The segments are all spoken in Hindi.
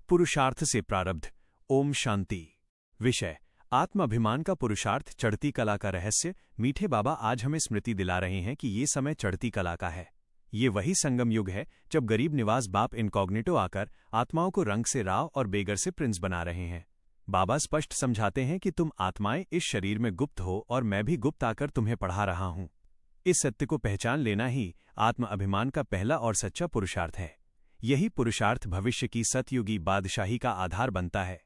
पुरुषार्थ से प्रारब्ध। ओम शांति। विषय आत्म अभिमान का पुरुषार्थ, चढ़ती कला का रहस्य। मीठे बाबा आज हमें स्मृति दिला रहे हैं कि ये समय चढ़ती कला का है। ये वही संगम युग है जब गरीब निवास बाप इनकॉग्निटो आकर आत्माओं को रंग से राव और बेगर से प्रिंस बना रहे हैं। बाबा स्पष्ट समझाते हैं कि तुम आत्माएं इस शरीर में गुप्त हो और मैं भी गुप्त आकर तुम्हें पढ़ा रहा हूं। इस सत्य को पहचान लेना ही आत्म अभिमान का पहला और सच्चा पुरुषार्थ है। यही पुरुषार्थ भविष्य की सतयुगी बादशाही का आधार बनता है।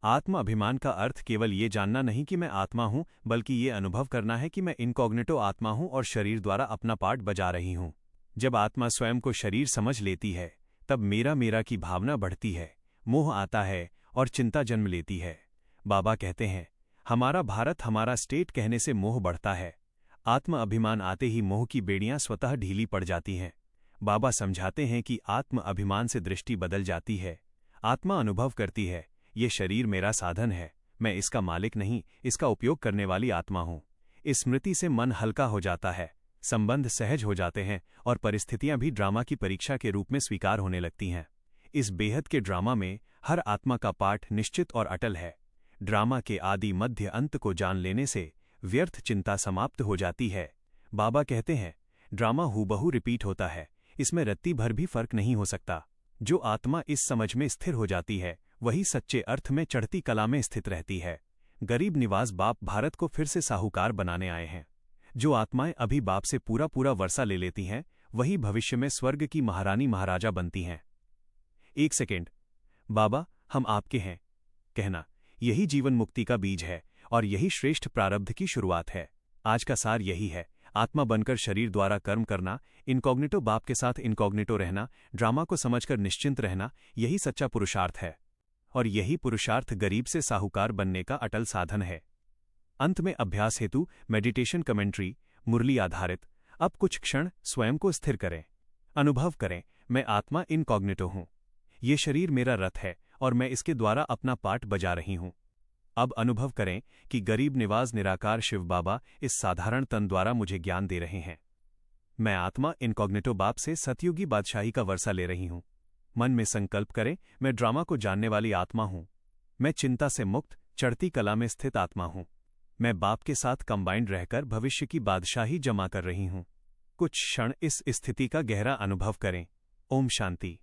आत्म अभिमान का अर्थ केवल ये जानना नहीं कि मैं आत्मा हूं, बल्कि ये अनुभव करना है कि मैं इनकॉग्निटो आत्मा हूं और शरीर द्वारा अपना पार्ट बजा रही हूं। जब आत्मा स्वयं को शरीर समझ लेती है, तब मेरा मेरा की भावना बढ़ती है, मोह आता है और चिंता जन्म लेती है। बाबा कहते हैं, हमारा भारत, हमारा स्टेट कहने से मोह बढ़ता है। आत्म अभिमान आते ही मोह की बेड़ियां स्वतः ढीली पड़ जाती हैं। बाबा समझाते हैं कि आत्म अभिमान से दृष्टि बदल जाती है। आत्मा अनुभव करती है, ये शरीर मेरा साधन है, मैं इसका मालिक नहीं, इसका उपयोग करने वाली आत्मा हूं। इस स्मृति से मन हल्का हो जाता है, संबंध सहज हो जाते हैं और परिस्थितियां भी ड्रामा की परीक्षा के रूप में स्वीकार होने लगती हैं। इस बेहद के ड्रामा में हर आत्मा का पाठ निश्चित और अटल है। ड्रामा के आदि मध्य अंत को जान लेने से व्यर्थ चिंता समाप्त हो जाती है। बाबा कहते हैं, ड्रामा हूबहू रिपीट होता है, इसमें रत्ती भर भी फर्क नहीं हो सकता। जो आत्मा इस समझ में स्थिर हो जाती है, वही सच्चे अर्थ में चढ़ती कला में स्थित रहती है। गरीब निवास बाप भारत को फिर से साहूकार बनाने आए हैं। जो आत्माएं अभी बाप से पूरा पूरा वर्षा ले लेती हैं, वही भविष्य में स्वर्ग की महारानी महाराजा बनती हैं। एक सेकेंड, बाबा हम आपके हैं कहना, यही जीवन मुक्ति का बीज है और यही श्रेष्ठ प्रारब्ध की शुरुआत है। आज का सार यही है, आत्मा बनकर शरीर द्वारा कर्म करना, इनकॉग्निटो बाप के साथ इनकॉग्निटो रहना, ड्रामा को समझकर निश्चिंत रहना, यही सच्चा पुरुषार्थ है। और यही पुरुषार्थ गरीब से साहूकार बनने का अटल साधन है। अंत में अभ्यास हेतु मेडिटेशन कमेंट्री, मुरली आधारित। अब कुछ क्षण स्वयं को स्थिर करें, अनुभव करें, मैं आत्मा इनकॉग्निटो हूं। ये शरीर मेरा रथ है और मैं इसके द्वारा अपना पार्ट बजा रही हूं। अब अनुभव करें कि गरीब निवाज निराकार शिव बाबा इस साधारण तन द्वारा मुझे ज्ञान दे रहे हैं। मैं आत्मा इनकॉग्निटो बाप से सतयुगी बादशाही का वर्षा ले रही हूं। मन में संकल्प करें, मैं ड्रामा को जानने वाली आत्मा हूं। मैं चिंता से मुक्त चढ़ती कला में स्थित आत्मा हूं। मैं बाप के साथ कंबाइंड रहकर भविष्य की बादशाही जमा कर रही हूं। कुछ क्षण इस स्थिति का गहरा अनुभव करें। ओम शांति।